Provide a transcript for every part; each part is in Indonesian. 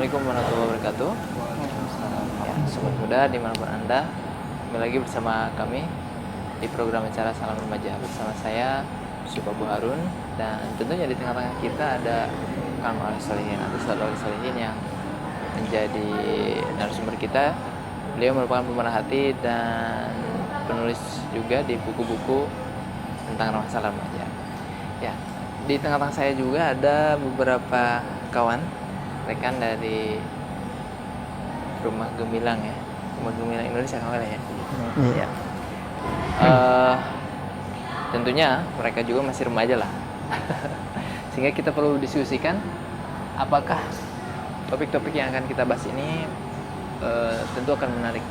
Assalamualaikum warahmatullahi wabarakatuh. Ya, sobat muda dimanapun Anda, kembali lagi bersama kami di program acara Salam Remaja bersama saya Yusuf Abu Harun, dan tentunya di tengah-tengah kita ada Kang Oleh Solihin atau Ustaz Oleh Solihin yang menjadi narasumber kita. Beliau merupakan pemerhati hati dan penulis juga di buku-buku tentang masalah remaja. Ya, di tengah-tengah saya juga ada beberapa kawan rekan dari Rumah Gemilang ya, Rumah Gemilang Indonesia Kang Oleh ya. Ya. Tentunya mereka juga masih remaja lah. Sehingga kita perlu diskusikan apakah topik-topik yang akan kita bahas ini tentu akan menarik.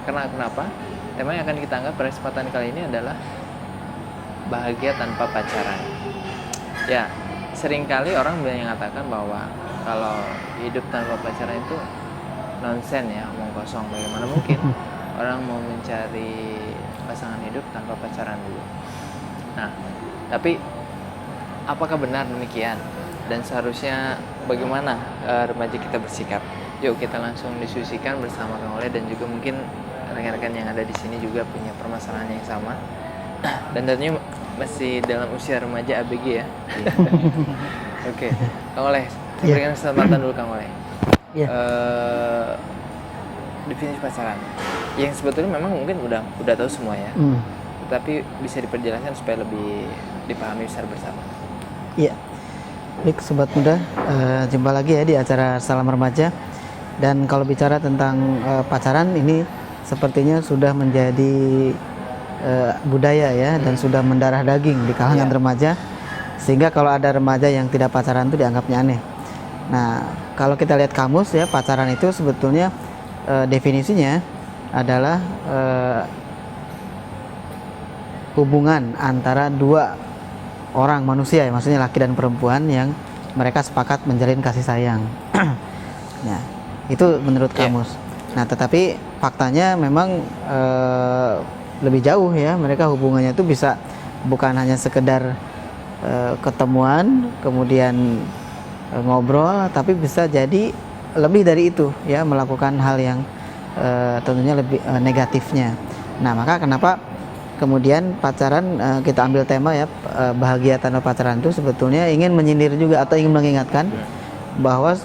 Karena kenapa? Tema yang akan kita angkat pada kesempatan kali ini adalah bahagia tanpa pacaran. Ya, seringkali orang mengatakan bahwa kalau hidup tanpa pacaran itu nonsen ya, omong kosong. Bagaimana mungkin orang mau mencari pasangan hidup tanpa pacaran dulu? Nah, tapi apakah benar demikian? Dan seharusnya bagaimana remaja kita bersikap? Yuk kita langsung diskusikan bersama Kang Oleh, dan juga mungkin rekan-rekan yang ada di sini juga punya permasalahan yang sama. Dan tentunya masih dalam usia remaja ABG ya. Oke, Kang Oleh, saya berikan kesempatan dulu Kang Oleh. Definisi pacaran yang sebetulnya memang mungkin udah tahu semua ya, tapi bisa diperjelaskan supaya lebih dipahami secara bersama. Iya, baik sobat muda, jumpa lagi ya di acara Salam Remaja. Dan kalau bicara tentang pacaran ini sepertinya sudah menjadi budaya ya, dan sudah mendarah daging di kalangan remaja, sehingga kalau ada remaja yang tidak pacaran itu dianggapnya aneh. Nah, kalau kita lihat kamus ya, pacaran itu sebetulnya definisinya adalah hubungan antara dua orang manusia ya, maksudnya laki dan perempuan yang mereka sepakat menjalin kasih sayang. Nah, itu menurut kamus. Nah, tetapi faktanya memang lebih jauh ya, mereka hubungannya itu bisa bukan hanya sekedar ketemuan kemudian ngobrol, tapi bisa jadi lebih dari itu ya, melakukan hal yang tentunya lebih negatifnya. Nah, maka kenapa kemudian pacaran kita ambil tema ya, bahagia tanpa pacaran itu sebetulnya ingin menyindir juga atau ingin mengingatkan bahwa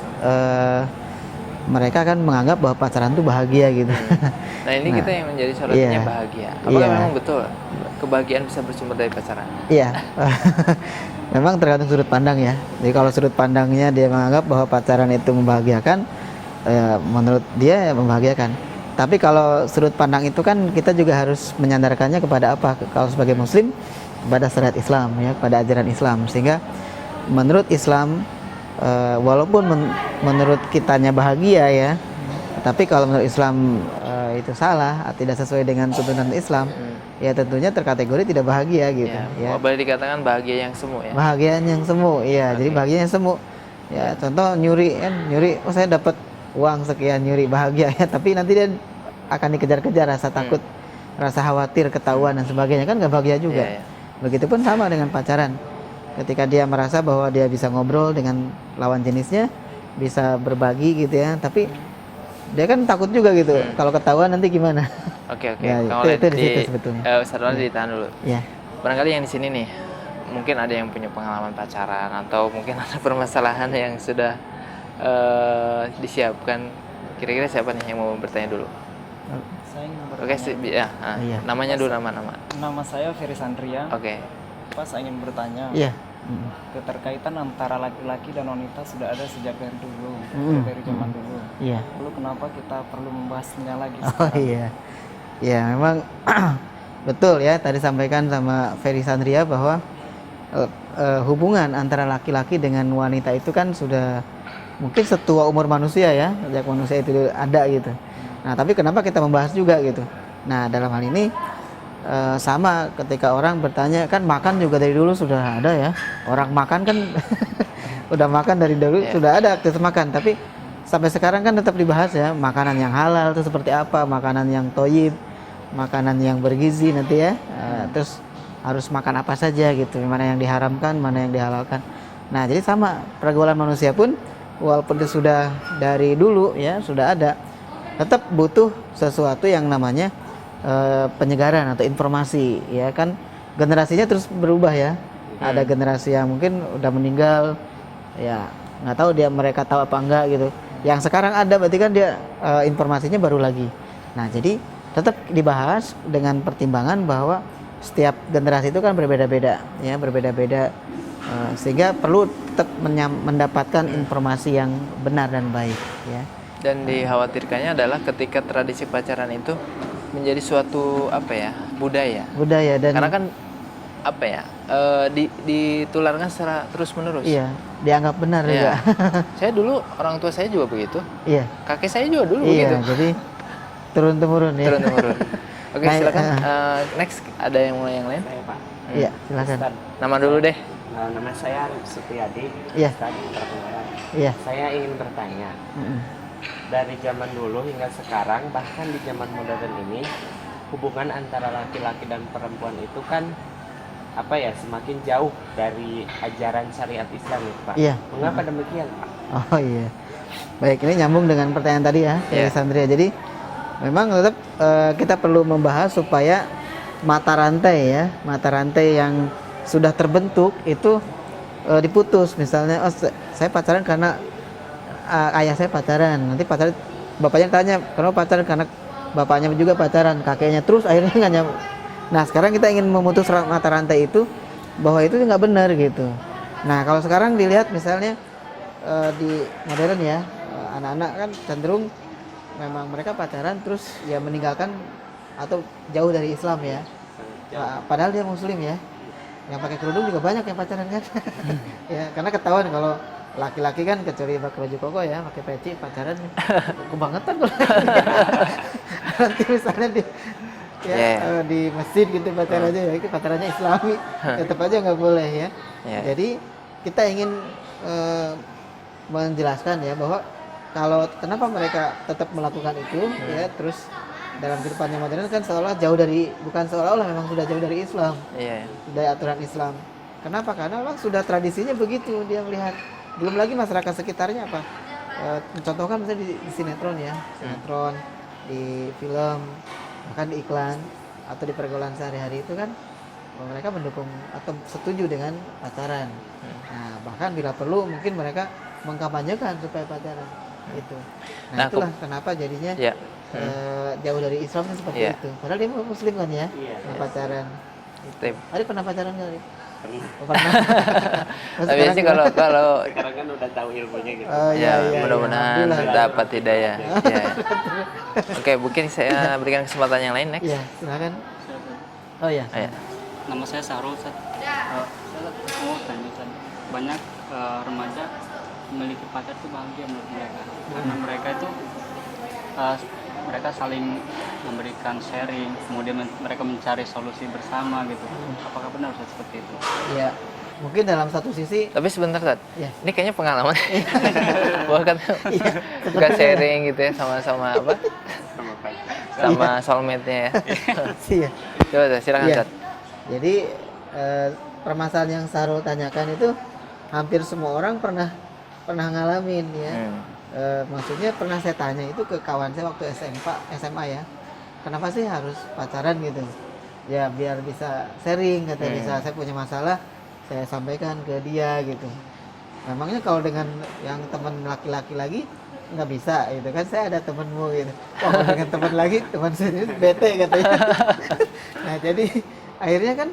mereka kan menganggap bahwa pacaran itu bahagia gitu. Nah, ini kita yang menjadi sorotannya bahagia. Apakah memang betul kebahagiaan bisa bersumber dari pacaran? Iya. Memang tergantung sudut pandang ya. Jadi kalau sudut pandangnya dia menganggap bahwa pacaran itu membahagiakan, menurut dia ya membahagiakan. Tapi kalau sudut pandang itu kan kita juga harus menyandarkannya kepada apa? Kalau sebagai muslim, kepada syariat Islam ya, pada ajaran Islam. Sehingga menurut Islam, walaupun menurut kitanya bahagia ya, tapi kalau menurut Islam itu salah, tidak sesuai dengan tuntunan Islam, ya tentunya terkategori tidak bahagia gitu ya. Boleh dikatakan bahagia yang semu ya. Bahagia yang semu, iya. Jadi bahagia yang semu. Ya, contoh nyuri kan, nyuri, oh saya dapat uang sekian, nyuri, bahagia ya, tapi nanti dia akan dikejar-kejar, rasa takut, rasa khawatir, ketahuan dan sebagainya, kan nggak bahagia juga. Begitupun sama dengan pacaran. Ketika dia merasa bahwa dia bisa ngobrol dengan lawan jenisnya, bisa berbagi gitu ya, tapi dia kan takut juga gitu, kalau ketahuan nanti gimana. Oke. Ya, itu di situ sebetulnya. Ustaz Oleh ditahan dulu. Ya. Barangkali yang di sini nih, mungkin ada yang punya pengalaman pacaran, atau mungkin ada permasalahan yang sudah disiapkan. Kira-kira siapa nih yang mau bertanya dulu? Saya ingin bertanya. Oke, ya. Namanya dulu, nama. Nama saya Ferry Sandria. Oke. Pak, saya ingin bertanya. Iya. Keterkaitan antara laki-laki dan wanita sudah ada sejak dari dulu, dari zaman dulu. Iya. Lalu kenapa kita perlu membahasnya lagi Oh sekarang? iya. Ya memang betul ya, tadi sampaikan sama Ferry Sandria bahwa hubungan antara laki-laki dengan wanita itu kan sudah mungkin setua umur manusia ya, sejak manusia itu ada gitu. Nah, tapi kenapa kita membahas juga gitu? Nah, dalam hal ini sama ketika orang bertanya, kan makan juga dari dulu sudah ada ya. Orang makan kan udah makan dari dulu, sudah ada aktivitas makan, tapi sampai sekarang kan tetap dibahas ya, makanan yang halal itu seperti apa, makanan yang thayyib, makanan yang bergizi nanti ya, terus harus makan apa saja gitu, mana yang diharamkan, mana yang dihalalkan. Nah, jadi sama pergaulan manusia pun walaupun dia sudah dari dulu ya sudah ada, tetap butuh sesuatu yang namanya penyegaran atau informasi ya kan. Generasinya terus berubah ya. Ada generasi yang mungkin udah meninggal ya, nggak tahu mereka tahu apa enggak gitu. Yang sekarang ada berarti kan dia informasinya baru lagi. Nah jadi tetap dibahas dengan pertimbangan bahwa setiap generasi itu kan berbeda-beda ya, berbeda-beda sehingga perlu tetap mendapatkan informasi yang benar dan baik ya. Dan dikhawatirkannya adalah ketika tradisi pacaran itu menjadi suatu budaya Dan karena kan ditularkan secara terus menerus. iya, dianggap benar juga. Saya dulu orang tua saya juga begitu. Iya. Kakek saya juga dulu Iya, begitu. jadi turun temurun ya. Turun temurun. Oke, Nah, silakan. Next ada yang mulai yang lain? Saya Pak. Iya, silakan. Ustadz, Nama dulu deh. nama saya Arif Sutiadi. Iya. Ustadz, perkenalkan. Iya. Saya ingin bertanya, Mm-mm. dari zaman dulu hingga sekarang, bahkan di zaman modern ini, hubungan antara laki-laki dan perempuan itu kan semakin jauh dari ajaran syariat Islam itu, Pak. Iya. Mengapa demikian, Pak? Oh iya. Baik, ini nyambung dengan pertanyaan tadi ya, dari Iya. Sandria. Jadi memang tetap kita perlu membahas supaya mata rantai yang sudah terbentuk itu diputus. Misalnya, saya pacaran karena ayah saya pacaran. Nanti pacaran, bapaknya tanya, kenapa pacaran? Karena bapaknya juga pacaran, kakeknya. Terus akhirnya nggak nyambung. Nah, sekarang kita ingin memutus mata rantai itu, bahwa itu nggak benar gitu. Nah, kalau sekarang dilihat misalnya di modern ya, anak-anak kan cenderung memang mereka pacaran terus ya meninggalkan atau jauh dari Islam ya. Padahal dia muslim ya. Yang pakai kerudung juga banyak yang pacaran kan. Ya, karena ketahuan kalau laki-laki kan kecuali pakai baju koko ya, pakai peci pacaran kebangetan kalau. Nanti misalnya di masjid gitu pacarannya ya, itu pacarannya Islami. Tetap aja nggak boleh ya. Jadi kita ingin menjelaskan ya bahwa kalau kenapa mereka tetap melakukan itu ya, terus dalam kehidupan yang modern kan seolah bukan seolah-olah memang sudah jauh dari Islam, dari aturan Islam. Kenapa? Karena memang sudah tradisinya begitu dia melihat. Belum lagi masyarakat sekitarnya mencontohkan misalnya di sinetron ya, sinetron, di film, bahkan di iklan atau di pergaulan sehari-hari itu kan mereka mendukung atau setuju dengan pacaran. Nah, bahkan bila perlu mungkin mereka mengkampanyekan supaya pacaran itu. Nah, itulah kenapa jadinya jauh dari Islam kan seperti itu. Padahal dia muslim kan ya, pacaran. Ari pernah pacaran nggak? Pernah. Tapi sih kalau Sekarang kan udah tahu ilmunya gitu. mudah-mudahan dapat hidayah. Oke, mungkin saya berikan kesempatan yang lain next. Iya, silakan. Oh ya. Nama saya Sahrul, Ustaz. Saya mau tanya, Ustaz. Banyak remaja memiliki pacar itu bahagia menurut mereka, karena mereka itu mereka saling memberikan sharing, kemudian mereka mencari solusi bersama gitu. Apakah benar Ustaz seperti itu? Iya. Mungkin dalam satu sisi. Tapi sebentar, Tad. Ya. Ini kayaknya pengalaman. Bahkan suka sharing gitu ya sama sama soulmate-nya ya. Iya. Coba silakan, Tad. Jadi permasalahan yang Sarul tanyakan itu hampir semua orang pernah ngalamin ya. Maksudnya pernah saya tanya itu ke kawan saya waktu SMA ya. Kenapa sih harus pacaran gitu? Ya biar bisa sharing, katanya bisa saya punya masalah saya sampaikan ke dia gitu. Memangnya kalau dengan yang teman laki-laki lagi nggak bisa gitu kan, saya ada temenmu gitu. Kalau dengan teman lagi, teman sendiri bete katanya. Nah jadi akhirnya kan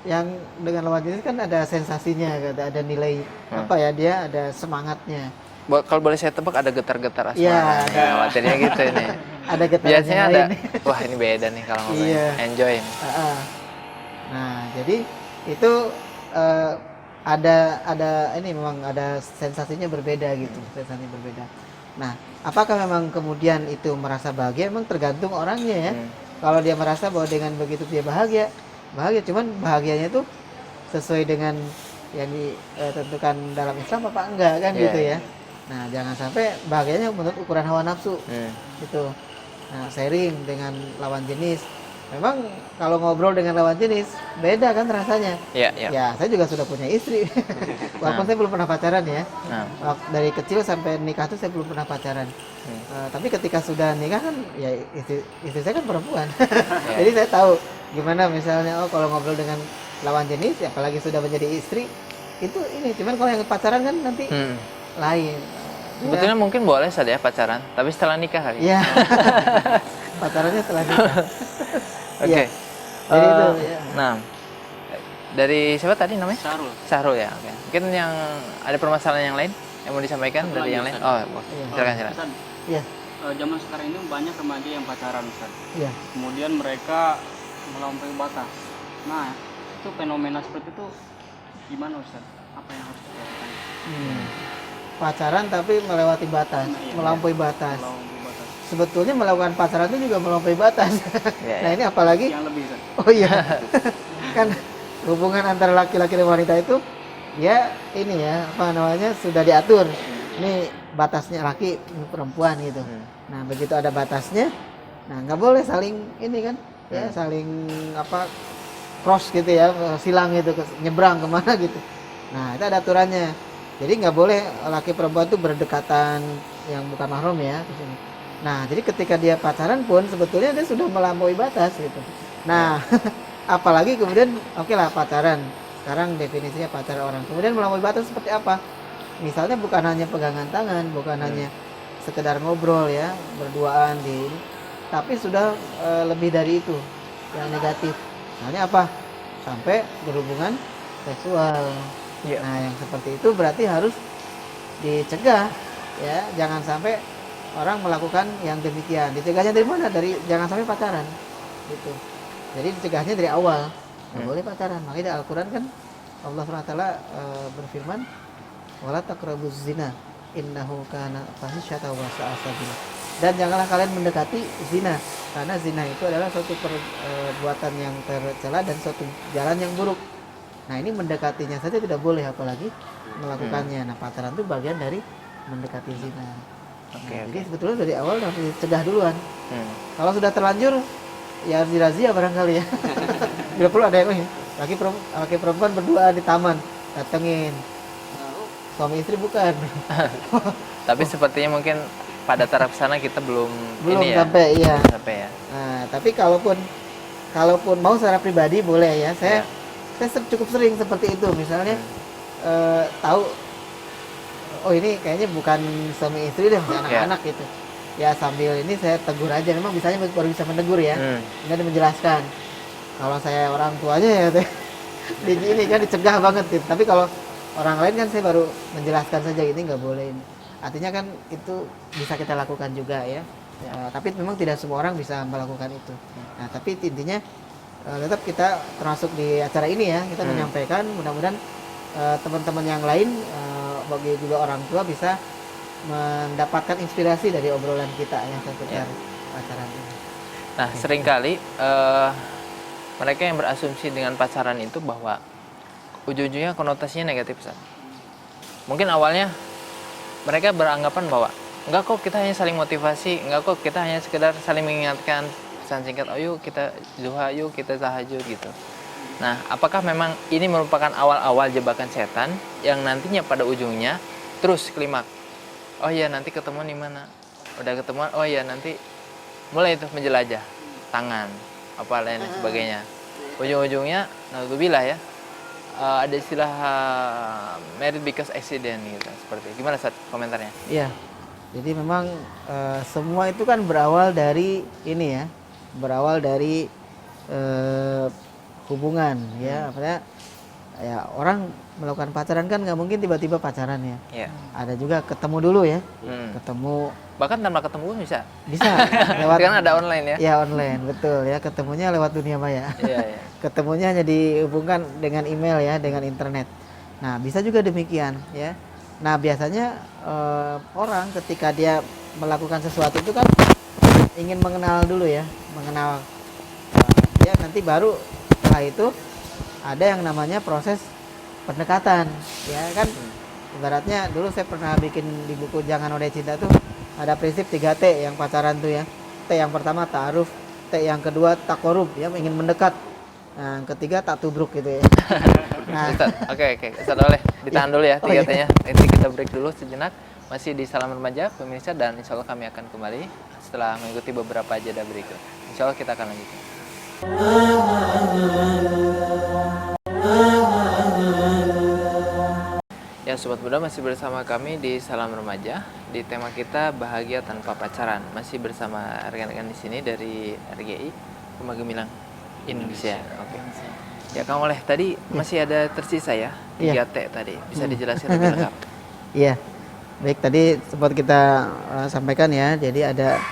yang dengan lawan jenis kan ada sensasinya, ada nilai dia ada semangatnya. Kalau boleh saya tebak ada getar-getar asmara. Iya, materinya gitu ini. Ada getaran Biasanya yang ada. lain. Wah, ini beda nih kalau ngomongin. Iya. Enjoy. Nah, jadi itu ada ini memang ada sensasinya berbeda gitu, sensasinya berbeda. Nah, apakah memang kemudian itu merasa bahagia? Memang tergantung orangnya ya. Kalau dia merasa bahwa dengan begitu dia bahagia, cuman bahagianya itu sesuai dengan yang ditentukan dalam Islam apa enggak kan gitu ya. Nah, jangan sampai bahagianya menurut ukuran hawa nafsu gitu. Nah, sharing dengan lawan jenis memang kalau ngobrol dengan lawan jenis beda kan rasanya. Iya, iya. Ya, saya juga sudah punya istri. Walaupun saya belum pernah pacaran ya. Nah, Dari kecil sampai nikah tuh saya belum pernah pacaran. Tapi ketika sudah nikah kan ya istri saya kan perempuan. Jadi saya tahu gimana misalnya kalau ngobrol dengan lawan jenis apalagi sudah menjadi istri itu ini. Cuman kalau yang pacaran kan nanti lain. sebetulnya mungkin boleh saja pacaran, tapi setelah nikah kali. Iya. Pacarannya setelah nikah. Oke. Iya. Jadi itu ya. Nah, dari siapa tadi namanya? Sarul. Sahrul ya. Oke. Mungkin yang ada permasalahan yang lain yang mau disampaikan Satu dari lagi, yang lain? Ustaz. Oh, Iya. silakan silakan. Ustaz, Iya. zaman sekarang ini banyak remaja yang pacaran, Ustaz. Iya. Kemudian mereka melampaui batas. Nah, itu fenomena seperti itu gimana, Ustaz? Apa yang harus dilakukan? Pacaran tapi melewati batas, Iya. melampaui batas. Melampaui batas. Sebetulnya melakukan pacaran itu juga melampaui batas. Iya, Nah iya. ini apalagi, Yang lebih, Ustaz. oh iya, kan hubungan antara laki-laki dan wanita itu, ya ini ya apa namanya sudah diatur. Ini batasnya laki, ini perempuan gitu. Nah begitu ada batasnya, nah nggak boleh saling ini kan, ya saling apa cross gitu ya, silang gitu, nyebrang kemana gitu. Nah itu ada aturannya. Jadi nggak boleh laki perempuan itu berdekatan yang bukan mahram ya di sini. Nah, jadi ketika dia pacaran pun sebetulnya dia sudah melampaui batas gitu. Nah, apalagi kemudian oke lah pacaran. Sekarang definisinya pacar orang. Kemudian melampaui batas seperti apa? Misalnya bukan hanya pegangan tangan, bukan hanya sekedar ngobrol ya, berduaan di ini, tapi sudah lebih dari itu yang negatif. Misalnya apa? Sampai berhubungan seksual. Iya. Nah, yang seperti itu berarti harus dicegah ya, jangan sampai orang melakukan yang demikian. Dicegahnya dari mana? Dari jangan sampai pacaran gitu. Jadi dicegahnya dari awal. Nggak boleh pacaran. Makanya di Al-Qur'an kan Allah SWT berfirman, "Wala taqrabuz zina innahu kana fahisyatan wa sa'a sabila." Dan janganlah kalian mendekati zina, karena zina itu adalah suatu perbuatan yang tercela dan suatu jalan yang buruk. Nah ini mendekatinya saja tidak boleh, apalagi melakukannya. Nah pacaran itu bagian dari mendekati zina. Oke, Jadi sebetulnya dari awal harus dicegah duluan. Hmm. Kalau sudah terlanjur, ya harus dirazia barangkali ya. Bila perlu ada yang laki perempuan berdua di taman, datengin. Suami istri bukan. Tapi sepertinya mungkin pada taraf sana kita belum ini ya. Sampai iya. Belum sampai ya. Nah tapi kalaupun mau secara pribadi boleh ya. Saya cukup sering seperti itu, misalnya tahu oh ini kayaknya bukan suami istri deh, masih anak-anak gitu ya, sambil ini saya tegur aja, memang bisanya baru bisa menegur ya, ini menjelaskan kalau saya orang tuanya ya teh ini kan dicegah banget gitu. Tapi kalau orang lain kan saya baru menjelaskan saja, ini nggak boleh ini. Artinya kan itu bisa kita lakukan juga ya. Tapi memang tidak semua orang bisa melakukan itu. Nah tapi intinya tetap kita termasuk di acara ini ya, kita menyampaikan, mudah-mudahan teman-teman yang lain bagi juga orang tua bisa mendapatkan inspirasi dari obrolan kita ya seputar pacaran ini. Nah, seringkali mereka yang berasumsi dengan pacaran itu bahwa ujung-ujungnya konotasinya negatif, Ustaz. Mungkin awalnya mereka beranggapan bahwa enggak kok, kita hanya saling motivasi, enggak kok, kita hanya sekedar saling mengingatkan, pesan singkat, oh yuk kita duha, yuk kita tahajud gitu. Nah, apakah memang ini merupakan awal-awal jebakan setan yang nantinya pada ujungnya terus klimak? Oh iya, nanti ketemuan di mana? Udah ketemuan, oh iya nanti mulai itu menjelajah tangan, apa lain sebagainya. Ujung-ujungnya, naudzubillah ya, ada istilah married because accident gitu, seperti itu. Gimana Ustaz komentarnya? Iya. Jadi memang semua itu kan berawal dari ini ya, berawal dari hubungan ya, artinya ya orang melakukan pacaran kan nggak mungkin tiba-tiba pacaran ya. Iya. Ada juga ketemu dulu ya, ketemu Bahkan tanpa ketemu pun bisa. lewat Kan ada online ya. ya online, betul ya, ketemunya lewat dunia maya. Iya, iya. Ketemunya hanya dihubungkan dengan email ya, dengan internet. Nah bisa juga demikian ya. Nah biasanya orang ketika dia melakukan sesuatu itu kan ingin mengenal dulu ya, mengenal dia, nanti baru setelah itu ada yang namanya proses pendekatan ya kan. Ibaratnya dulu saya pernah bikin di buku Jangan Nodai Cinta tuh ada prinsip 3T yang pacaran tuh ya. T yang pertama ta'aruf, T T yang kedua takorub ya, ingin mendekat. Nah, yang ketiga tak tubruk gitu ya. Nah, Ustaz, oke. Ustaz boleh ditahan dulu ya Oh, iya. 3T-nya. Nanti kita break dulu sejenak. Masih di Salam Remaja, pemirsa, dan insya Allah kami akan kembali setelah mengikuti beberapa jeda berikut. Insya Allah kita akan lanjutkan. Ya, Sobat Muda, masih bersama kami di Salam Remaja. Di tema kita bahagia tanpa pacaran. Masih bersama rekan-rekan di sini dari RGI, Rumah Gemilang Indonesia. Oke. Ya, Kang Oleh, tadi masih ada tersisa ya, 3T tadi. Bisa dijelaskan lebih lengkap? iya. Baik, tadi sempat kita sampaikan ya. Jadi ada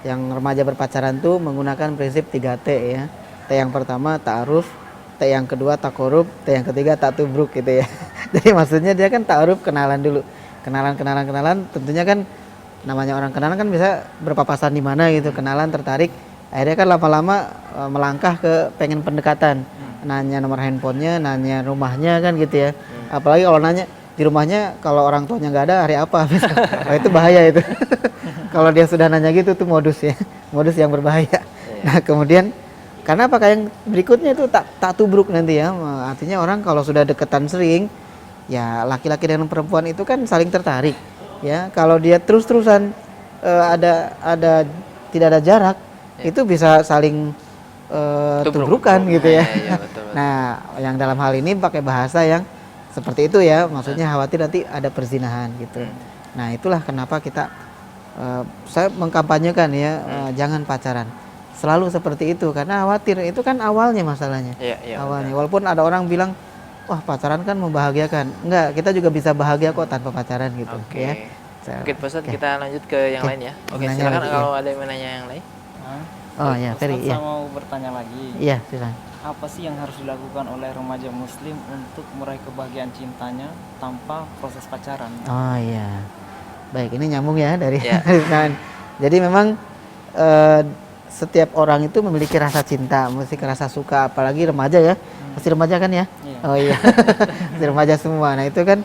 yang remaja berpacaran tuh menggunakan prinsip 3T ya. T yang pertama ta'aruf, T yang kedua takorub, T yang ketiga tak tubruk gitu ya. Jadi maksudnya dia kan ta'aruf, kenalan dulu. Kenalan, tentunya kan namanya orang kenalan kan bisa berpapasan di mana gitu, kenalan, tertarik. Akhirnya kan lama-lama melangkah ke pengen pendekatan. Nanya nomor handphonenya, nanya rumahnya kan gitu ya. Apalagi kalau nanya di rumahnya, kalau orang tuanya nggak ada, hari apa? Oh, itu bahaya itu. Kalau dia sudah nanya gitu tuh modus ya, modus yang berbahaya. Nah kemudian karena apa, yang berikutnya itu tak tubruk nanti ya. Artinya orang kalau sudah deketan sering, ya laki-laki dan perempuan itu kan saling tertarik ya. Kalau dia terus-terusan ada tidak ada jarak, itu bisa saling tubrukan gitu ya. Iya, betul. Nah yang dalam hal ini pakai bahasa yang seperti itu ya, maksudnya khawatir nanti ada perzinahan gitu. Nah itulah kenapa kita saya mengkampanyekan ya, jangan pacaran selalu seperti itu, karena khawatir itu kan awalnya masalahnya. Iya, Awalnya walaupun ada orang bilang wah pacaran kan membahagiakan, enggak, kita juga bisa bahagia kok tanpa pacaran gitu. Oke. Ya. Mungkin Pak Ustadz, kita lanjut ke yang Oke. lain ya. Oke, Nanya silakan lagi, kalau ada yang menanya yang lain. Oh ya, Ferry, Ustadz, iya. saya mau bertanya lagi. Iya, silakan. Apa sih yang harus dilakukan oleh remaja muslim untuk meraih kebahagiaan cintanya tanpa proses pacaran? Oh iya. Baik, ini nyambung ya dari Iya. Nah, jadi memang setiap orang itu memiliki rasa cinta, memiliki rasa suka, apalagi remaja ya. Masih remaja kan ya? Iya. Oh iya. Masih remaja semua. Nah, itu kan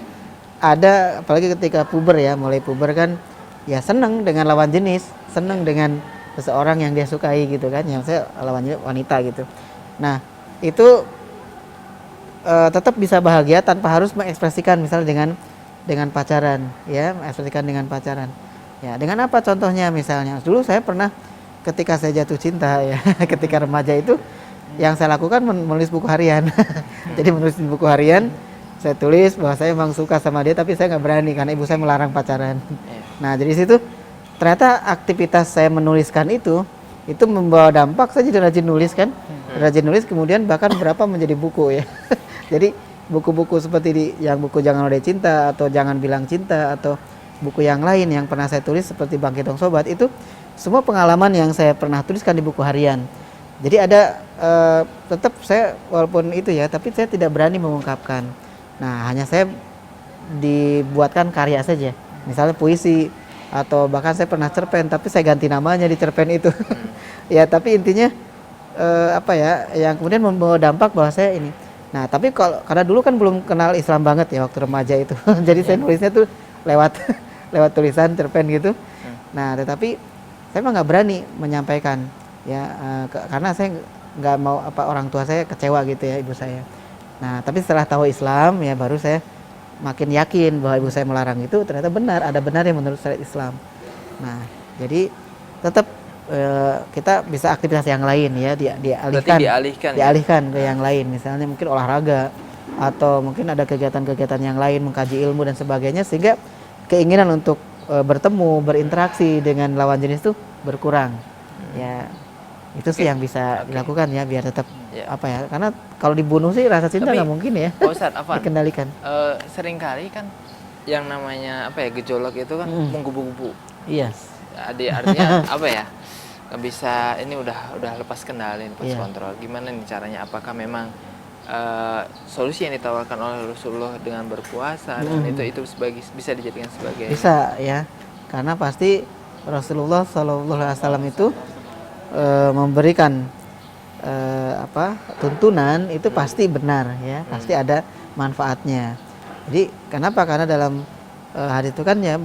ada, apalagi ketika puber ya, mulai puber kan ya senang dengan lawan jenis, senang dengan seseorang yang dia sukai gitu kan. Yang saya lawan jenis wanita gitu. Nah, itu tetap bisa bahagia tanpa harus mengekspresikan, misalnya dengan pacaran ya, mengekspresikan dengan pacaran. Ya, dengan apa contohnya misalnya? Dulu saya pernah ketika saya jatuh cinta ya, ketika remaja itu yang saya lakukan menulis buku harian. Jadi menulis buku harian, saya tulis bahwa saya memang suka sama dia tapi saya nggak berani karena ibu saya melarang pacaran. Nah, dari situ ternyata aktivitas saya menuliskan itu membawa dampak. Saya jadi rajin nulis kan, rajin nulis, kemudian bahkan berapa menjadi buku ya. Jadi buku-buku seperti yang buku Jangan Nodai Cinta atau Jangan Bilang Cinta atau buku yang lain yang pernah saya tulis seperti Bangkit Dong Sobat, itu semua pengalaman yang saya pernah tuliskan di buku harian. Jadi ada tetap saya walaupun itu ya, tapi saya tidak berani mengungkapkan. Nah, hanya saya dibuatkan karya saja, misalnya puisi atau bahkan saya pernah cerpen tapi saya ganti namanya di cerpen itu. Ya, tapi intinya apa ya, yang kemudian membawa dampak bahwa saya ini. Nah, tapi karena dulu kan belum kenal Islam banget ya waktu remaja itu. Jadi saya nulisnya tuh lewat tulisan cerpen gitu. Nah, tetapi saya mah nggak berani menyampaikan ya, karena saya nggak mau orang tua saya kecewa gitu ya, ibu saya. Nah, tapi setelah tahu Islam ya baru saya makin yakin bahwa ibu saya melarang itu ternyata benar, ada benarnya menurut syariat Islam. Nah, jadi tetap kita bisa aktivitas yang lain ya, dialihkan ke yang lain, misalnya mungkin olahraga atau mungkin ada kegiatan-kegiatan yang lain, mengkaji ilmu dan sebagainya, sehingga keinginan untuk bertemu, berinteraksi dengan lawan jenis itu berkurang. Ya, itu sih yang bisa dilakukan ya, biar tetap apa ya, karena kalau dibunuh sih rasa cinta nggak mungkin ya. Pak Ustadz, Afwan, dikendalikan. Seringkali kan yang namanya gejolak itu kan menggubu-gubu. Iya. Artinya apa ya? Nggak bisa, ini udah lepas kendali, lepas kontrol. Gimana nih caranya? Apakah memang solusi yang ditawarkan oleh Rasulullah dengan berpuasa dan itu bisa dijadikan sebagai, bisa ya, karena pasti Rasulullah SAW itu memberikan tuntunan itu pasti benar ya, pasti ada manfaatnya. Jadi kenapa? Karena dalam hadis itu kan ya,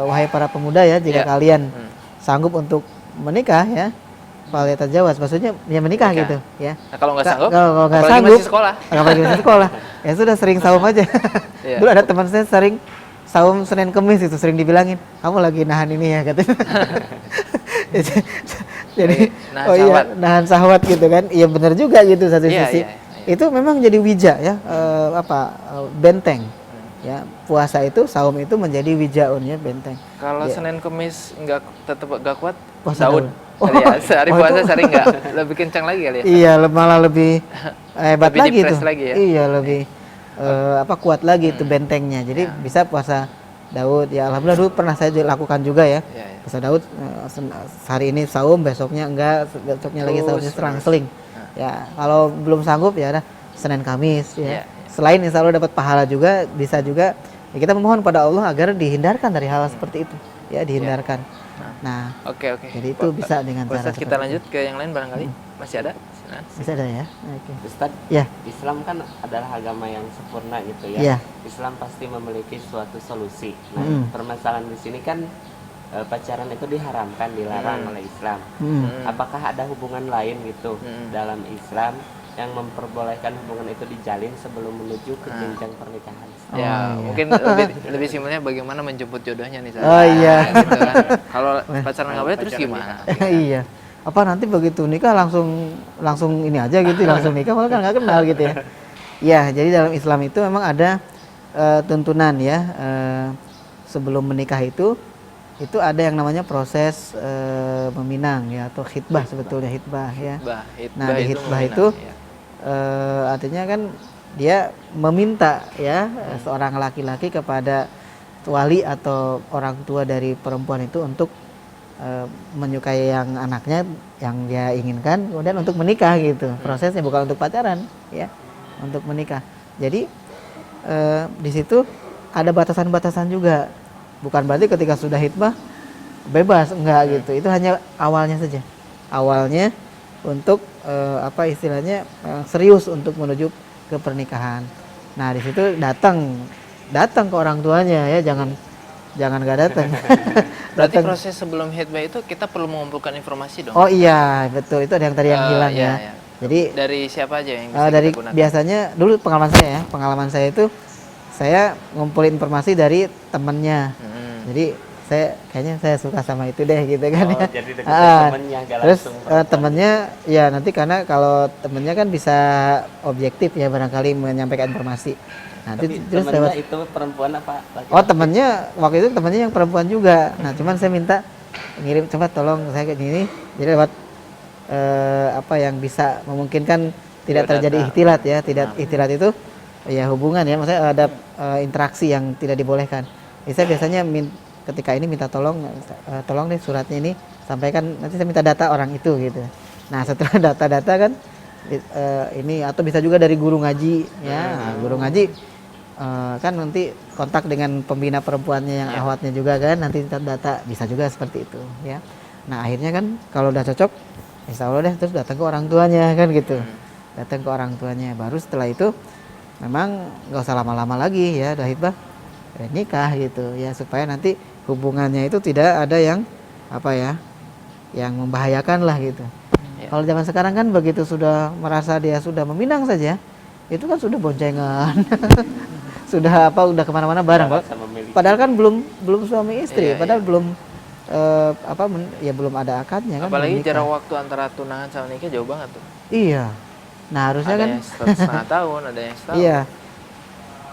wahai para pemuda ya, jika kalian sanggup untuk menikah ya, falyatazawwaj, maksudnya ya menikah Menikah. gitu ya. Nah, kalau nggak sanggup, Kalau nggak apalagi sanggup, masih sekolah. apalagi masih sekolah, ya sudah sering saum aja. Iya. Dulu ada teman saya sering saum Senin Kemis itu sering dibilangin, kamu lagi nahan ini ya katanya. Jadi Nahan oh iya syahwat. nahan syahwat gitu kan. Iya benar juga gitu satu Iya, sisi. iya, iya. Itu memang jadi wija ya, benteng. Ya, puasa itu saum itu menjadi wijaun ya, benteng. Kalau Iya. Senin Kemis tetap nggak kuat, Puasa Daud. Daud. Kali ya, sehari Oh, puasa itu- sehari nggak, lebih kencang lagi kali ya. Iya, malah lebih hebat Lebih lagi depres tuh. lagi ya? Iya, lebih kuat lagi itu bentengnya. Jadi Ya. bisa puasa Daud. Ya alhamdulillah dulu pernah saya lakukan juga ya. Iya, iya. Puasa Daud hari ini saum, besoknya enggak, besoknya lagi saum Terus, selang-seling. Nah. Ya, kalau belum sanggup ya udah Senin Kamis Iya. ya. Selain insya Allah dapat pahala juga, bisa juga ya kita memohon pada Allah agar dihindarkan dari hal seperti itu. Ya, dihindarkan. Nah, Oke, oke. jadi itu bisa dengan Pak cara Ustadz, kita seperti lanjut ke yang lain barangkali. Masih ada? Silakan. bisa ada ya. Oke. Ustadz, Ya. Islam kan adalah agama yang sempurna gitu ya. Iya. Islam pasti memiliki suatu solusi. Nah, Mm. permasalahan di sini kan pacaran itu diharamkan, dilarang oleh Islam. Hmm. Apakah ada hubungan lain gitu dalam Islam yang memperbolehkan hubungan itu dijalin sebelum menuju ke jenjang pernikahan? Oh, Ya, iya. mungkin lebih simpelnya bagaimana menjemput jodohnya nih. Oh, iya. Gitu kan. Kalau pacaran nggak boleh terus gimana? Iya. Apa nanti begitu nikah langsung ini aja gitu, langsung nikah malah kan nggak kenal gitu ya. Ya, jadi dalam Islam itu memang ada tuntunan ya, sebelum menikah itu ada yang namanya proses meminang ya, atau khitbah sebetulnya hitbah ya. Nah, di hitbah itu ya. artinya kan dia meminta ya seorang laki-laki kepada wali atau orang tua dari perempuan itu untuk menyukai yang anaknya yang dia inginkan, kemudian untuk menikah gitu. Prosesnya bukan untuk pacaran ya, untuk menikah. Jadi di situ ada batasan-batasan juga. Bukan berarti ketika sudah hitbah bebas, enggak gitu. Itu hanya awalnya saja. Awalnya untuk istilahnya serius untuk menuju ke pernikahan. Nah, di situ datang ke orang tuanya ya, jangan nggak datang. Berarti Datang. proses sebelum hitbah itu kita perlu mengumpulkan informasi dong. Oh iya, betul. Itu ada yang tadi yang hilang Iya, ya. iya. Jadi Dari siapa aja yang bisa dari kita gunakan? biasanya dulu pengalaman saya itu saya ngumpulin informasi dari temennya. Jadi saya suka sama itu deh gitu kan Oh, ya. jadi deketin temennya, nggak Terus langsung temennya ya nanti karena kalau temennya kan bisa objektif ya barangkali menyampaikan informasi. Nanti Tapi terus temennya lewat itu perempuan apa laki-laki? oh temennya waktu itu temennya yang perempuan juga. Nah cuman saya minta ngirim coba tolong saya kayak gini. Jadi lewat yang bisa memungkinkan tidak terjadi ikhtilat ya. Tidak ikhtilat itu ya hubungan ya, maksudnya ada interaksi yang tidak dibolehkan. Jadi saya biasanya ketika ini minta tolong deh suratnya ini sampaikan, nanti saya minta data orang itu gitu. Nah setelah data-data kan ini atau bisa juga dari guru ngaji ya. Nah, guru ngaji kan nanti kontak dengan pembina perempuannya yang ahwatnya juga kan, nanti data bisa juga seperti itu ya. Nah akhirnya kan kalau udah cocok insya Allah deh terus datang ke orang tuanya kan gitu. Datang ke orang tuanya, baru setelah itu memang nggak usah lama-lama lagi ya, udah hitbah nikah gitu ya, supaya nanti hubungannya itu tidak ada yang yang membahayakan lah gitu. Kalau zaman sekarang kan begitu sudah merasa dia sudah meminang saja, itu kan sudah boncengan, sudah udah kemana-mana bareng. Padahal kan belum suami istri, padahal belum belum ada akadnya kan. Apalagi belum nikah. jarak waktu antara tunangan sama nikah jauh banget tuh. Iya. Nah harusnya Ada kan. yang setengah tahun, ada yang setahun. Iya.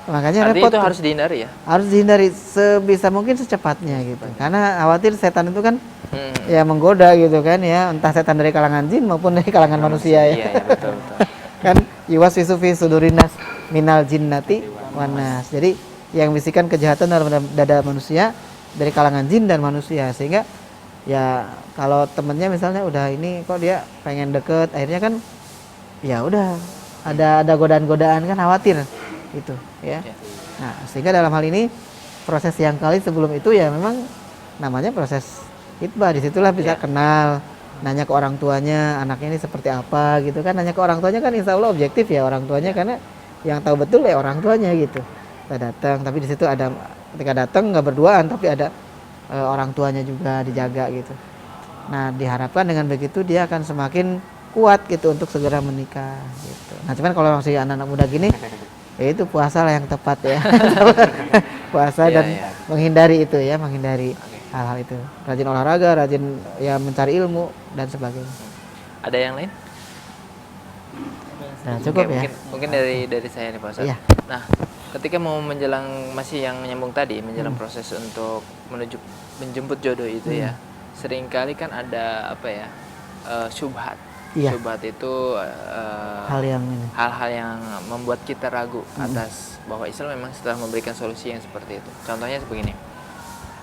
Makanya Artinya repot. itu tuh. harus dihindari ya. Harus dihindari sebisa mungkin secepatnya gitu. Karena khawatir setan itu kan ya menggoda gitu kan ya, entah setan dari kalangan jin maupun dari kalangan manusia ya. Iya, iya betul betul. Kan yuwaswisu fi sudurinas minal jinnati wanas. Jadi yang bisikan kejahatan dalam dada manusia dari kalangan jin dan manusia, sehingga ya kalau temennya misalnya udah ini kok dia pengen deket, akhirnya kan ya udah ada godaan-godaan kan, khawatir gitu ya. Nah sehingga dalam hal ini proses yang kali sebelum itu ya memang namanya proses hitbah. Disitulah bisa kenal, nanya ke orang tuanya anaknya ini seperti apa gitu kan. Nanya ke orang tuanya kan insya Allah objektif ya orang tuanya, karena yang tahu betul ya orang tuanya gitu. Kita datang, tapi di situ ada ketika datang nggak berduaan tapi ada orang tuanya juga dijaga gitu. Nah, diharapkan dengan begitu dia akan semakin kuat gitu untuk segera menikah gitu. Nah, cuman kalau masih anak-anak muda gini, ya itu puasa lah yang tepat ya. Puasa Iya, dan iya. menghindari itu ya, menghindari Oke. hal-hal itu. Rajin olahraga, rajin ya mencari ilmu dan sebagainya. Ada yang lain? Nah, cukup Oke, ya. mungkin dari saya nih Pak Ustadz. Iya. Nah, ketika mau menjelang, masih yang nyambung tadi, menjelang proses untuk menuju menjemput jodoh itu ya, seringkali kan ada apa ya, syubhat. Iya. Syubhat itu Hal yang ini. hal-hal yang membuat kita ragu atas bahwa Islam memang setelah memberikan solusi yang seperti itu. Contohnya begini,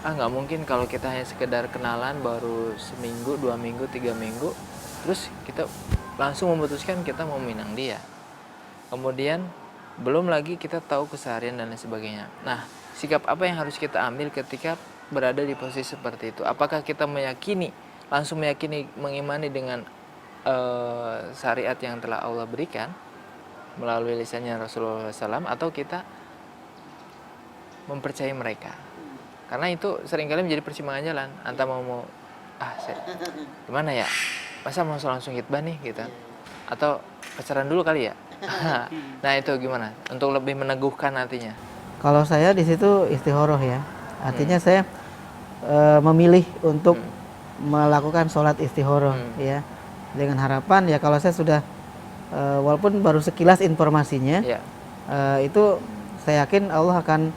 nggak mungkin kalau kita hanya sekedar kenalan baru seminggu, 2 minggu, 3 minggu, terus kita langsung memutuskan kita mau minang dia. Kemudian belum lagi kita tahu keseharian dan lain sebagainya. Nah, sikap apa yang harus kita ambil ketika berada di posisi seperti itu? Apakah kita langsung meyakini, mengimani dengan syariat yang telah Allah berikan melalui lisannya Rasulullah SAW, atau kita mempercayai mereka? Karena itu seringkali menjadi persimpangan jalan antara gimana ya, masa mau langsung hitbah nih gitu, atau pacaran dulu kali ya. Nah, itu gimana untuk lebih meneguhkan hatinya? Kalau saya di situ istihoroh ya, artinya saya memilih untuk melakukan sholat istihoroh ya, dengan harapan ya kalau saya sudah walaupun baru sekilas informasinya, Ya. Itu saya yakin Allah akan,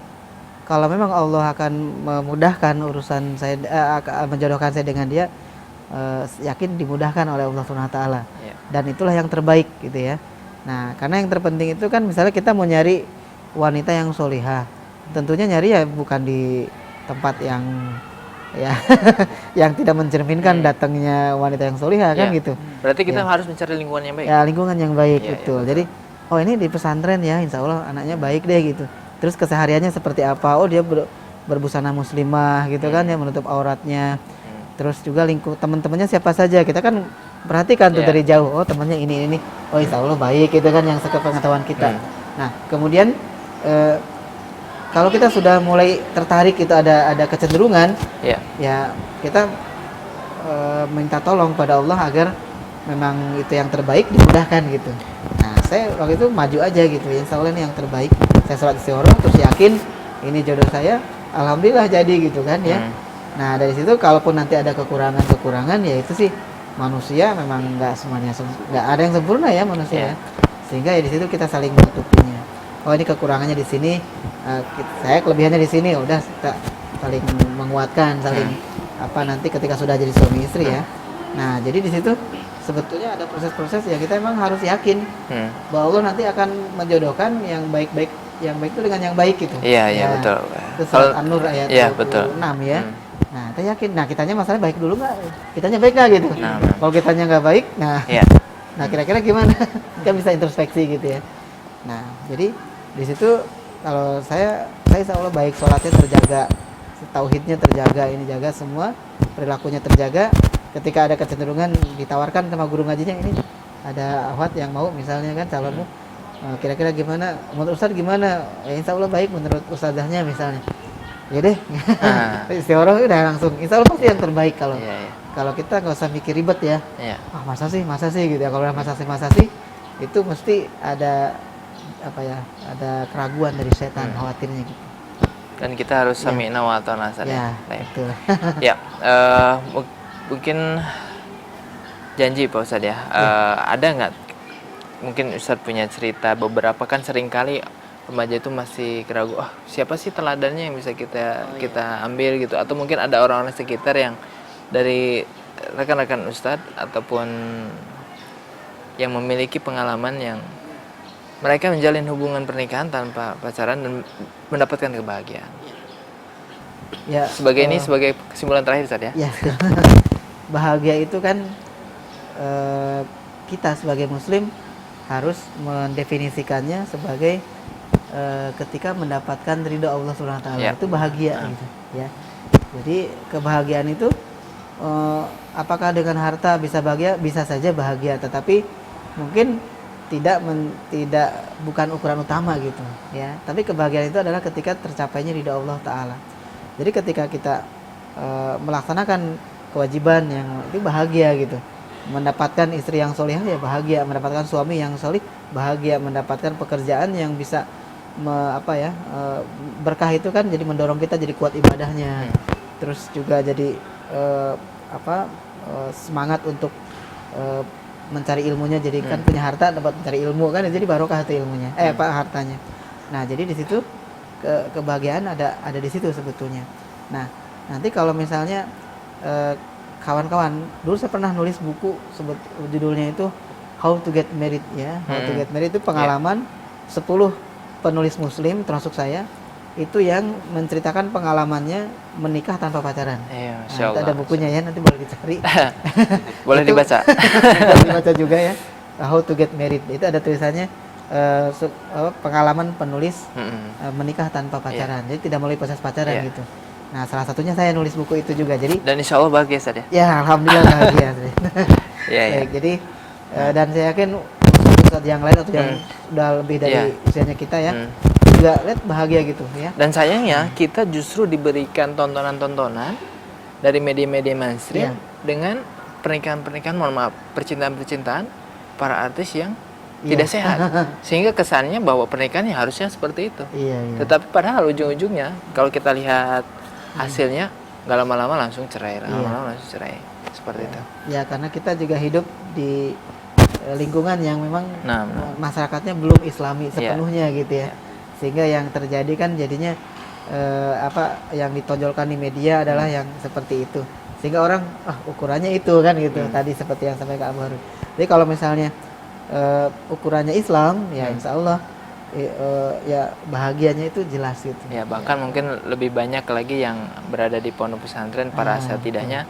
kalau memang Allah akan memudahkan urusan saya, menjodohkan saya dengan dia, yakin dimudahkan oleh Allah Subhanahu Wa Taala. Ya. Dan itulah yang terbaik gitu ya. Nah, karena yang terpenting itu kan misalnya kita mau nyari wanita yang solihah, tentunya nyari ya bukan di tempat yang ya yang tidak mencerminkan datangnya wanita yang solihah kan Ya. gitu. Berarti kita harus mencari lingkungan yang baik. Ya lingkungan yang baik, Iya, betul. iya, Jadi oh ini di pesantren ya, insya Allah anaknya baik deh gitu. Terus kesehariannya seperti apa? Oh dia berbusana muslimah gitu kan ya, menutup auratnya. Terus juga teman-temannya siapa saja, kita kan perhatikan tuh Iya. dari jauh. Oh temannya ini. Oh insya Allah baik gitu kan, yang sepengetahuan kita. Nah kemudian kalau kita sudah mulai tertarik itu ada kecenderungan, Ya. ya kita minta tolong pada Allah agar memang itu yang terbaik dimudahkan gitu. Nah saya waktu itu maju aja gitu, insya Allah ini yang terbaik. Saya sholat istihoroh terus yakin ini jodoh saya, alhamdulillah jadi gitu kan ya. Nah dari situ kalaupun nanti ada kekurangan ya itu sih manusia, memang nggak semuanya nggak ada yang sempurna ya manusia. Sehingga ya di situ kita saling menutupinya. Oh ini kekurangannya di sini, saya kelebihannya di sini, udah kita saling menguatkan, saling nanti ketika sudah jadi suami istri ya. Nah jadi di situ sebetulnya ada proses-proses yang kita emang harus yakin bahwa Allah nanti akan menjodohkan yang baik-baik, yang baik itu dengan yang baik gitu. Iya, iya, Ya, betul. Itu surat An-Nur ayat Iya, 26 betul. ya. Nah kita yakin, nah kitanya masalah baik dulu nggak? Kitanya baik nggak gitu? Nah. Kalau kitanya nggak baik, Iya. nah kira-kira gimana? Kita bisa introspeksi gitu ya. Nah jadi di situ kalau saya insya Allah baik, sholatnya terjaga, tauhidnya terjaga, ini jaga semua, perilakunya terjaga. Ketika ada kecenderungan ditawarkan sama guru ngajinya, ini ada akhwat yang mau misalnya kan calonmu, kira-kira gimana, menurut ustadz gimana? Ya insya Allah baik menurut ustadzahnya misalnya. Ya deh, istihoroh udah langsung, insya Allah pasti yang terbaik kalau Iya. kalau kita nggak usah mikir ribet ya. Iya. Masa sih gitu ya, kalau udah masa sih itu mesti ada ada keraguan dari setan, khawatirnya gitu. Dan kita harus sami'na wa ata'na saja. Ya, Baik. betul. Ya, mungkin janji Pak Ustadz ya. Ada nggak mungkin Ustadz punya cerita, beberapa kan seringkali remaja itu masih keragu, siapa sih teladannya yang bisa kita ambil gitu, atau mungkin ada orang-orang sekitar yang dari rekan-rekan Ustadz ataupun yang memiliki pengalaman yang mereka menjalin hubungan pernikahan tanpa pacaran dan mendapatkan kebahagiaan. Ya, Sebagai kesimpulan terakhir Ustadz ya. ya. Bahagia itu kan kita sebagai muslim harus mendefinisikannya sebagai ketika mendapatkan ridho Allah Subhanahu wa taala. Ya. Itu bahagia gitu ya. Jadi kebahagiaan itu apakah dengan harta bisa bahagia? Bisa saja bahagia, tetapi mungkin bukan ukuran utama gitu ya. Tapi kebahagiaan itu adalah ketika tercapainya ridho Allah taala. Jadi ketika kita melaksanakan kewajiban yang itu bahagia gitu. Mendapatkan istri yang solihah ya bahagia, mendapatkan suami yang solih bahagia, mendapatkan pekerjaan yang bisa berkah itu kan jadi mendorong kita jadi kuat ibadahnya. Terus juga jadi semangat untuk mencari ilmunya, jadi kan punya harta dapat mencari ilmu kan, jadi barokah itu ilmunya hartanya. Nah jadi di situ kebahagiaan ada di situ sebetulnya. Nah nanti kalau misalnya kawan-kawan, dulu saya pernah nulis buku judulnya itu How to Get Married ya. How to Get Married itu pengalaman 10 penulis muslim termasuk saya itu yang menceritakan pengalamannya menikah tanpa pacaran. Iya, Nah, Masya itu Allah. ada bukunya ya, nanti boleh dicari. Boleh Itu dibaca. boleh dibaca juga ya. How to Get Married. Itu ada tulisannya pengalaman penulis menikah tanpa pacaran. Jadi tidak melalui proses pacaran Iya. gitu. Nah, salah satunya saya nulis buku itu juga. Jadi Dan insya Allah bahagia Ustaz ya. ya alhamdulillah bahagia. Iya, iya. Baik, jadi dan saya yakin ustadz yang lain atau yang udah lebih dari usianya kita ya juga lihat bahagia gitu ya. Dan sayangnya kita justru diberikan tontonan-tontonan dari media-media mainstream Iya. dengan pernikahan-pernikahan, mohon maaf, percintaan-percintaan para artis yang Iya. tidak sehat. Sehingga kesannya bahwa pernikahan yang harusnya seperti itu. Iya, iya. Tetapi padahal ujung-ujungnya kalau kita lihat hasilnya nggak lama-lama langsung cerai, lama-lama langsung cerai. Seperti itu. Ya karena kita juga hidup di lingkungan yang memang Nah, masyarakatnya belum islami sepenuhnya gitu ya. Sehingga yang terjadi kan jadinya yang ditonjolkan di media adalah yang seperti itu. Sehingga orang ukurannya itu kan gitu. Tadi seperti yang sampai Kak Abu Harun. Jadi kalau misalnya ukurannya Islam ya insya Allah ya bahagianya itu jelas gitu. Ya bahkan mungkin lebih banyak lagi yang berada di pondok pesantren para setidaknya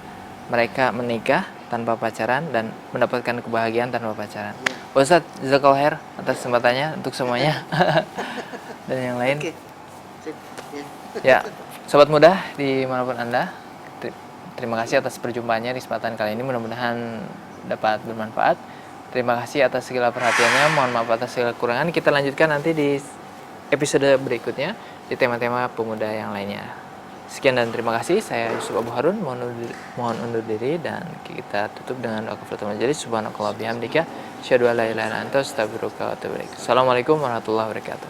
mereka menikah tanpa pacaran dan mendapatkan kebahagiaan tanpa pacaran. Ustadz jazakallahu khair atas kesempatannya untuk semuanya dan yang lain. Ya, sobat muda dimanapun Anda, terima kasih atas perjumpaannya di kesempatan kali ini, mudah-mudahan dapat bermanfaat. Terima kasih atas segala perhatiannya, mohon maaf atas segala kekurangan. Kita lanjutkan nanti di episode berikutnya di tema-tema pemuda yang lainnya. Sekian dan terima kasih. Saya Yusuf Abu Harun, mohon undur diri dan kita tutup dengan doa kafaratul majelis. Subhanakallah bihamdika, asyhadu an la ilaha illa anta, astaghfiruka wa atubu ilaik. Assalamualaikum warahmatullahi wabarakatuh.